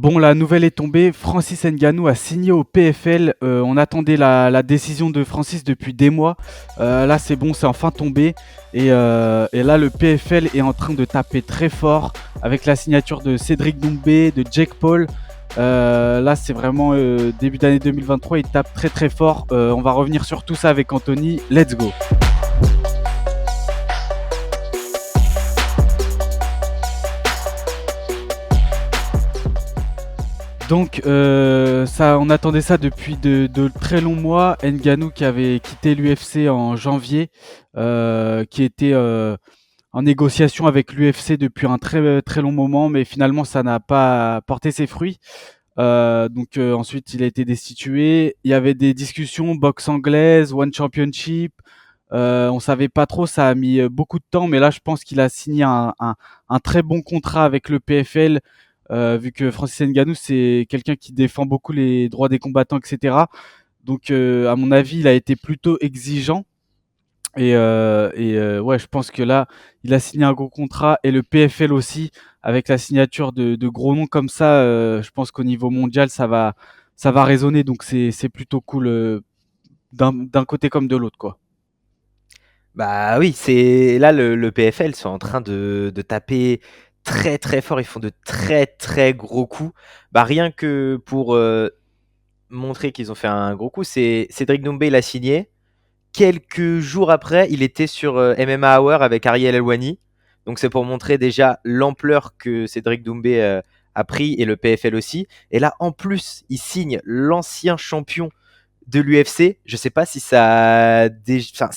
Bon, la nouvelle est tombée. Francis Ngannou a signé au PFL. On attendait la décision de Francis depuis des mois. Là, c'est bon, c'est enfin tombé. Et là, le PFL est en train de taper très fort avec la signature de Cédric Doumbé, de Jake Paul. Là, c'est vraiment début d'année 2023. Il tape très très fort. On va revenir sur tout ça avec Anthony. Let's go. Donc on attendait ça depuis de très longs mois. Ngannou qui avait quitté l'UFC en janvier, qui était en négociation avec l'UFC depuis un très très long moment, mais finalement ça n'a pas porté ses fruits. Ensuite il a été destitué. Il y avait des discussions boxe anglaise, One Championship. On savait pas trop, ça a mis beaucoup de temps, mais là je pense qu'il a signé un très bon contrat avec le PFL, vu que Francis Ngannou c'est quelqu'un qui défend beaucoup les droits des combattants, etc. Donc à mon avis, il a été plutôt exigeant. Ouais, je pense que là, il a signé un gros contrat et le PFL aussi, avec la signature de gros noms comme ça, je pense qu'au niveau mondial, ça va résonner. Donc c'est plutôt cool d'un côté comme de l'autre, quoi. Bah oui, c'est là le PFL sont en train de taper très très fort. Ils font de très très gros coups. Bah rien que pour montrer qu'ils ont fait un gros coup, c'est Cédric Doumbé, il a signé. Quelques jours après, il était sur MMA Hour avec Ariel Helwani. Donc c'est pour montrer déjà l'ampleur que Cédric Doumbé a pris et le PFL aussi. Et là, en plus, il signe l'ancien champion de l'UFC. Je sais pas si ça a enfin,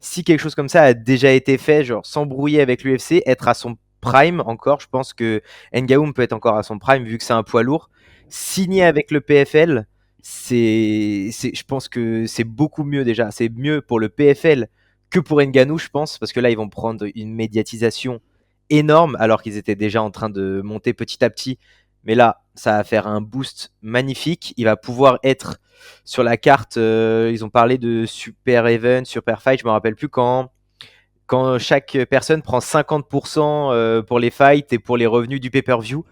si quelque chose comme ça a déjà été fait, genre s'embrouiller avec l'UFC, être à son prime encore. Je pense que Ngaoum peut être encore à son prime vu que c'est un poids lourd. Signer avec le PFL, je pense que c'est beaucoup mieux déjà. C'est mieux pour le PFL que pour Ngannou, je pense, parce que là, ils vont prendre une médiatisation énorme alors qu'ils étaient déjà en train de monter petit à petit. Mais là, ça va faire un boost magnifique. Il va pouvoir être sur la carte. Ils ont parlé de super event, super fight. Je me rappelle plus quand chaque personne prend 50% pour les fights et pour les revenus du pay-per-view.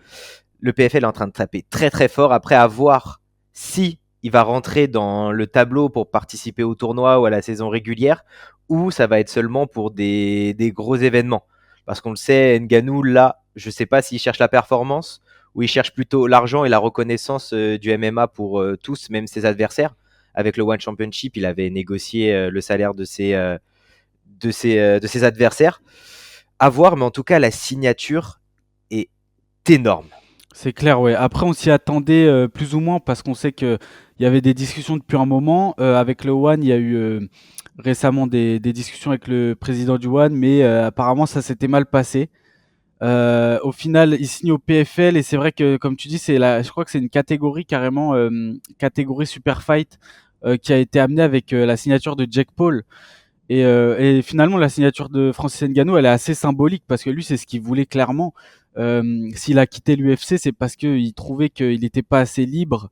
Le PFL est en train de taper très très fort. Après, à voir si il va rentrer dans le tableau pour participer au tournoi ou à la saison régulière, ou ça va être seulement pour des gros événements. Parce qu'on le sait, Ngannou, là, je ne sais pas s'il cherche la performance ou il cherche plutôt l'argent et la reconnaissance du MMA pour tous, même ses adversaires. Avec le One Championship, il avait négocié le salaire de ses adversaires. À voir, mais en tout cas, la signature est énorme. C'est clair, ouais. Après, on s'y attendait plus ou moins parce qu'on sait qu'il y avait des discussions depuis un moment. Avec le One, il y a eu récemment des discussions avec le président du One, mais apparemment, ça s'était mal passé. Au final, il signe au PFL et c'est vrai que, comme tu dis, je crois que c'est une catégorie carrément, catégorie super fight, qui a été amenée avec la signature de Jake Paul. Et finalement, la signature de Francis Ngannou, elle est assez symbolique parce que lui, c'est ce qu'il voulait clairement. S'il a quitté l'UFC, c'est parce qu'il trouvait qu'il n'était pas assez libre.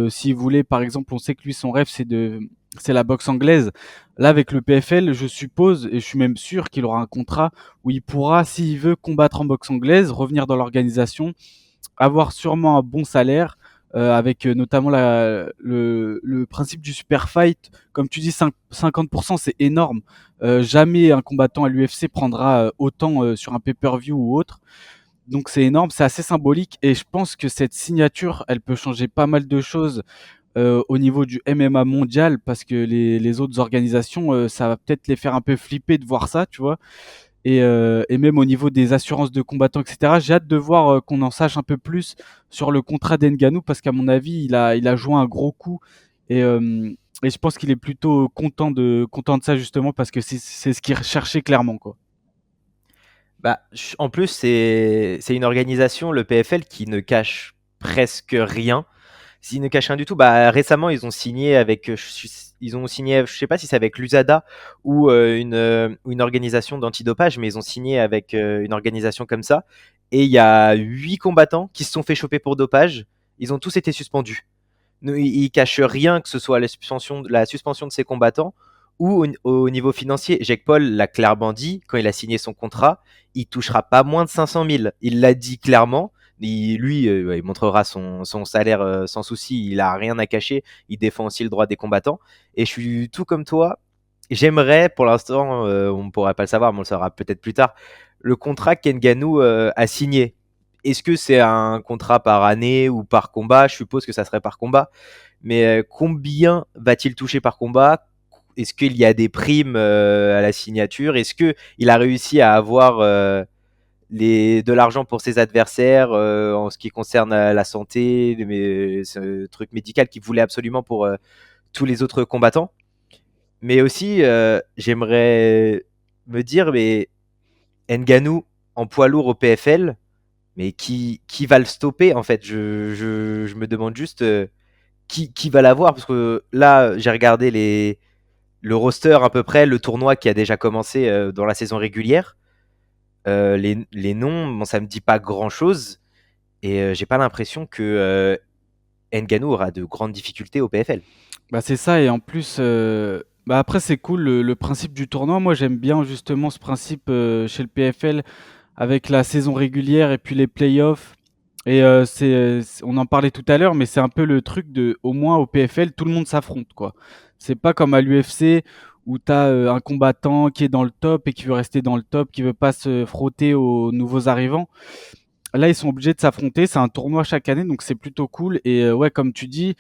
S'il voulait, par exemple, on sait que lui, son rêve, c'est la boxe anglaise. Là, avec le PFL, je suppose, et je suis même sûr qu'il aura un contrat où il pourra, s'il veut, combattre en boxe anglaise, revenir dans l'organisation, avoir sûrement un bon salaire, avec notamment le principe du super fight. Comme tu dis, 50%, c'est énorme. Jamais un combattant à l'UFC prendra autant sur un pay-per-view ou autre. Donc c'est énorme, c'est assez symbolique et je pense que cette signature, elle peut changer pas mal de choses au niveau du MMA mondial parce que les autres organisations, ça va peut-être les faire un peu flipper de voir ça, tu vois. Et même au niveau des assurances de combattants, etc. J'ai hâte de voir qu'on en sache un peu plus sur le contrat d'Ngannou parce qu'à mon avis, il a joué un gros coup et je pense qu'il est plutôt content de ça justement parce que c'est ce qu'il recherchait clairement, quoi. Bah, en plus, c'est une organisation, le PFL, qui ne cache presque rien. S'ils ne cachent rien du tout, bah, récemment, ils ont signé avec, ils ont signé, je sais pas si c'est avec l'USADA ou une organisation d'antidopage, mais ils ont signé avec une organisation comme ça. Et il y a 8 combattants qui se sont fait choper pour dopage. Ils ont tous été suspendus. Ils cachent rien, que ce soit la suspension de ces combattants ou au niveau financier. Jake Paul l'a clairement dit quand il a signé son contrat, il touchera pas moins de 500 000. Il l'a dit clairement. Il montrera son salaire sans souci, il a rien à cacher, il défend aussi le droit des combattants. Et je suis tout comme toi, j'aimerais, pour l'instant, on ne pourra pas le savoir, mais on le saura peut-être plus tard, le contrat qu'Ngannou a signé. Est-ce que c'est un contrat par année ou par combat? Je suppose que ça serait par combat. Mais combien va-t-il toucher par combat? Est-ce qu'il y a des primes à la signature? Est-ce qu'il a réussi à avoir de l'argent pour ses adversaires en ce qui concerne la santé, ce truc médical qu'il voulait absolument pour tous les autres combattants? Mais aussi, j'aimerais me dire, mais Ngannou en poids lourd au PFL, mais qui va le stopper en fait? Je me demande juste qui va l'avoir, parce que là, j'ai regardé le roster à peu près, le tournoi qui a déjà commencé dans la saison régulière. Les noms, bon, ça me dit pas grand chose, et j'ai pas l'impression que Ngannou aura de grandes difficultés au PFL. Bah, c'est ça et en plus, bah, après c'est cool le principe du tournoi. Moi, j'aime bien justement ce principe, chez le PFL avec la saison régulière et puis les playoffs et on en parlait tout à l'heure, mais c'est un peu le truc de au moins au PFL, tout le monde s'affronte, quoi. C'est pas comme à l'UFC où tu as, un combattant qui est dans le top et qui veut rester dans le top, qui veut pas se frotter aux nouveaux arrivants. Là, ils sont obligés de s'affronter. C'est un tournoi chaque année, donc c'est plutôt cool. Et ouais, comme tu dis,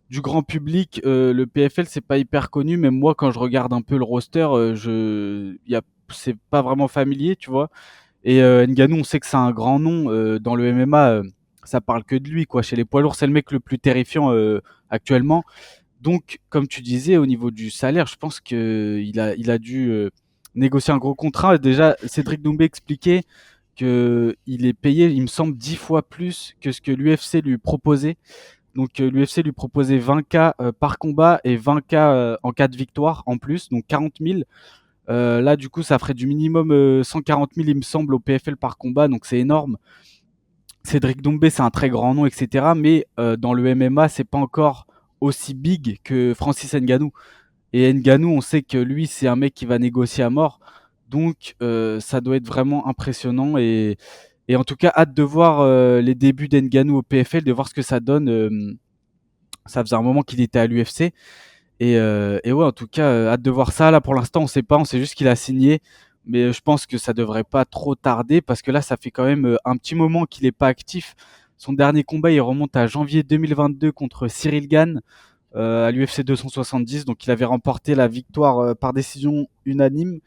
du grand public, le PFL, c'est pas hyper connu. Même moi, quand je regarde un peu le roster, c'est pas vraiment familier, tu vois. Et Ngannou, on sait que c'est un grand nom dans le MMA. Ça parle que de lui, quoi. Chez les poids lourds, c'est le mec le plus terrifiant actuellement. Donc, comme tu disais, au niveau du salaire, je pense qu'il a dû négocier un gros contrat. Déjà, Cédric Doumbé expliquait qu'il est payé, il me semble, 10 fois plus que ce que l'UFC lui proposait. Donc, l'UFC lui proposait 20K par combat et 20K en cas de victoire en plus, donc 40 000. Là, du coup, ça ferait du minimum 140 000, il me semble, au PFL par combat, donc c'est énorme. Cédric Doumbé, c'est un très grand nom, etc. Mais dans le MMA, c'est pas encore aussi big que Francis Ngannou. Et Ngannou, on sait que lui, c'est un mec qui va négocier à mort. Donc, ça doit être vraiment impressionnant. Et en tout cas, hâte de voir les débuts d'Ngannou au PFL, de voir ce que ça donne. Ça faisait un moment qu'il était à l'UFC. Et ouais, en tout cas, hâte de voir ça. Là, pour l'instant, on sait pas. On sait juste qu'il a signé. Mais je pense que ça devrait pas trop tarder parce que là, ça fait quand même un petit moment qu'il est pas actif. Son dernier combat, il remonte à janvier 2022 contre Cyril Gane à l'UFC 270. Donc, il avait remporté la victoire par décision unanime.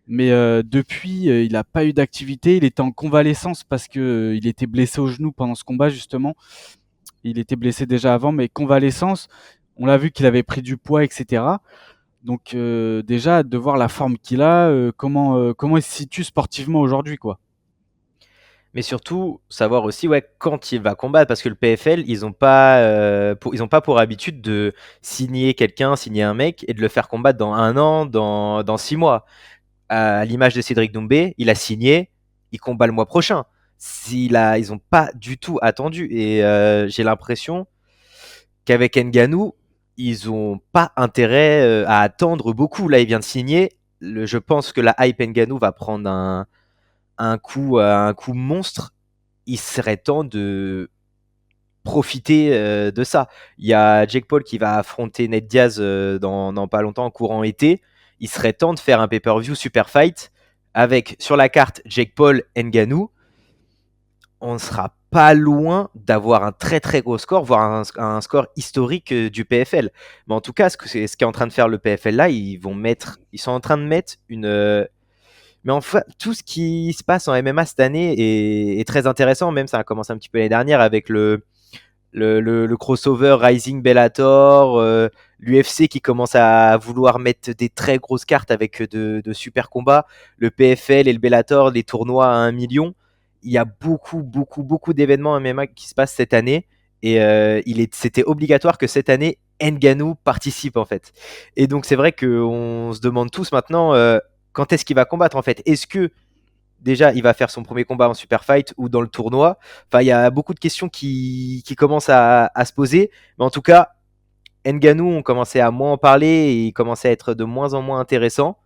Mais depuis, il n'a pas eu d'activité. Il était en convalescence parce que il était blessé au genou pendant ce combat, justement. Il était blessé déjà avant, mais convalescence. On l'a vu qu'il avait pris du poids, etc. Donc déjà, de voir la forme qu'il a, comment il se situe sportivement aujourd'hui, quoi. Mais surtout, savoir aussi ouais, quand il va combattre, parce que le PFL, ils ont pas pour habitude de signer quelqu'un, signer un mec, et de le faire combattre dans 1 an, dans 6 mois. À l'image de Cédric Doumbé, il a signé, il combat le mois prochain. Ils n'ont pas du tout attendu. Et j'ai l'impression qu'avec Ngannou, ils n'ont pas intérêt à attendre beaucoup. Là, il vient de signer. Je pense que la hype Ngannou va prendre un coup monstre. Il serait temps de profiter de ça. Il y a Jake Paul qui va affronter Ned Diaz dans pas longtemps, courant été. Il serait temps de faire un pay-per-view super fight avec sur la carte Jake Paul Ngannou. On ne sera pas loin d'avoir un très très gros score, voire un score historique du PFL. Mais en tout cas, ce qu'est en train de faire le PFL là, ils sont en train de mettre une. Mais enfin, tout ce qui se passe en MMA cette année est très intéressant. Même ça a commencé un petit peu l'année dernière avec le crossover Rising Bellator, l'UFC qui commence à vouloir mettre des très grosses cartes avec de super combats, le PFL et le Bellator, les tournois à 1 million. Il y a beaucoup, beaucoup, beaucoup d'événements MMA qui se passent cette année. Et c'était obligatoire que cette année, Ngannou participe en fait. Et donc c'est vrai qu'on se demande tous maintenant quand est-ce qu'il va combattre en fait. Est-ce que déjà, il va faire son premier combat en super fight ou dans le tournoi. Enfin, il y a beaucoup de questions qui commencent à se poser. Mais en tout cas, Ngannou, on commençait à moins en parler et il commençait à être de moins en moins intéressant.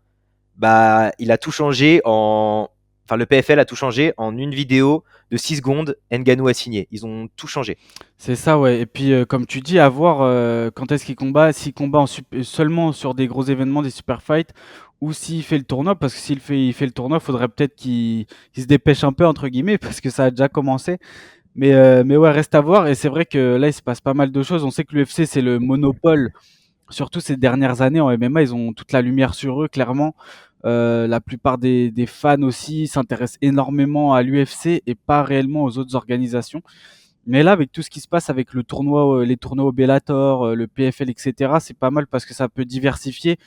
Bah, il a tout changé en enfin, le PFL a tout changé en une vidéo de 6 secondes. Ngannou a signé. Ils ont tout changé. C'est ça, ouais. Et puis, comme tu dis, à voir quand est-ce qu'il combat, s'il combat seulement sur des gros événements, des super fights, ou s'il fait le tournoi, parce que il fait le tournoi, faudrait peut-être qu'il se dépêche un peu, entre guillemets, parce que ça a déjà commencé. Mais ouais, reste à voir. Et c'est vrai que là, il se passe pas mal de choses. On sait que l'UFC, c'est le monopole, surtout ces dernières années en MMA. Ils ont toute la lumière sur eux, clairement. La plupart des fans aussi s'intéressent énormément à l'UFC et pas réellement aux autres organisations. Mais là, avec tout ce qui se passe avec le tournoi, les tournois au Bellator, le PFL, etc., c'est pas mal parce que ça peut diversifier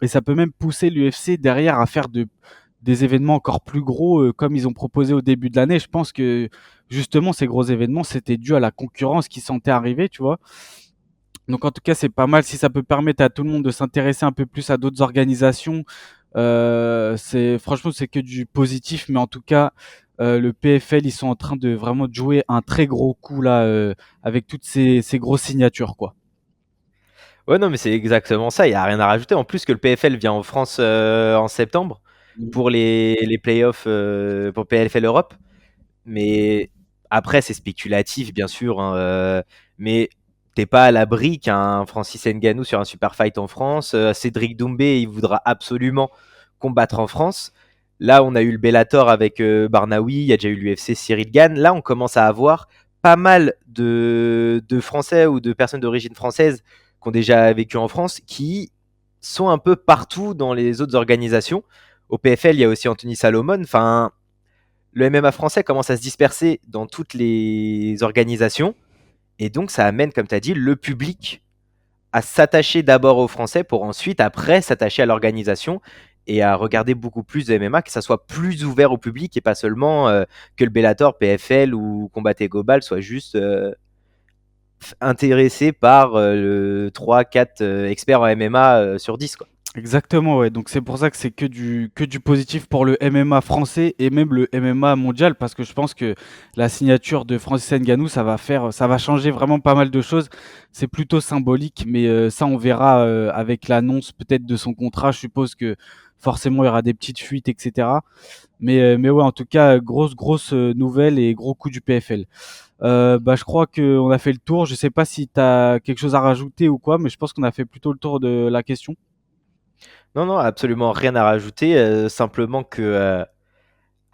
et ça peut même pousser l'UFC derrière à faire des événements encore plus gros comme ils ont proposé au début de l'année. Je pense que justement, ces gros événements, c'était dû à la concurrence qui sentait arriver, tu vois. Donc en tout cas, c'est pas mal si ça peut permettre à tout le monde de s'intéresser un peu plus à d'autres organisations. Franchement, c'est que du positif, mais en tout cas, le PFL, ils sont en train de vraiment de jouer un très gros coup là, avec toutes ces grosses signatures, quoi. Ouais, non, mais c'est exactement ça. Il n'y a rien à rajouter. En plus que le PFL vient en France en septembre pour les playoffs pour PFL Europe. Mais après, c'est spéculatif, bien sûr, hein, mais t'es pas à l'abri qu'un Francis Ngannou sur un super fight en France. Cédric Doumbé, il voudra absolument combattre en France. Là, on a eu le Bellator avec Barnaoui, il y a déjà eu l'UFC Cyril Gane. Là, on commence à avoir pas mal de Français ou de personnes d'origine française qui ont déjà vécu en France, qui sont un peu partout dans les autres organisations. Au PFL, il y a aussi Anthony Salomon. Enfin, le MMA français commence à se disperser dans toutes les organisations. Et donc, ça amène, comme tu as dit, le public à s'attacher d'abord aux Français pour ensuite, après, s'attacher à l'organisation et à regarder beaucoup plus de MMA, que ça soit plus ouvert au public et pas seulement que le Bellator, PFL ou Combat Global soit juste intéressé par 3-4 experts en MMA sur 10, quoi. Exactement, ouais. Donc c'est pour ça que c'est que du positif pour le MMA français et même le MMA mondial, parce que je pense que la signature de Francis Ngannou, ça va changer vraiment pas mal de choses. C'est plutôt symbolique, mais ça on verra avec l'annonce peut-être de son contrat. Je suppose que forcément il y aura des petites fuites, etc. Mais ouais, en tout cas, grosse nouvelle et gros coup du PFL. Bah, je crois qu'on a fait le tour. Je sais pas si tu as quelque chose à rajouter ou quoi, mais je pense qu'on a fait plutôt le tour de la question. Non, non, absolument rien à rajouter. Simplement que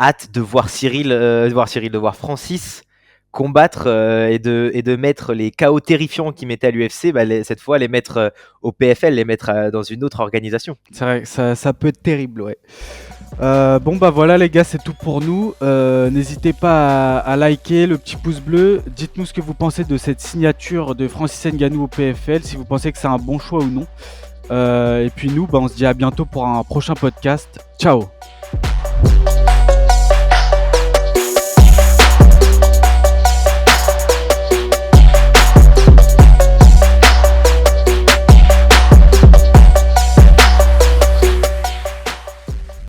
hâte de voir de voir Francis combattre et de mettre les chaos terrifiants qu'il mettait à l'UFC, bah, cette fois les mettre au PFL, les mettre dans une autre organisation. C'est vrai, ça peut être terrible, ouais. Bon bah voilà les gars, c'est tout pour nous. N'hésitez pas à liker, le petit pouce bleu. Dites-nous ce que vous pensez de cette signature de Francis Ngannou au PFL, si vous pensez que c'est un bon choix ou non. Et puis nous, bah, on se dit à bientôt pour un prochain podcast. Ciao.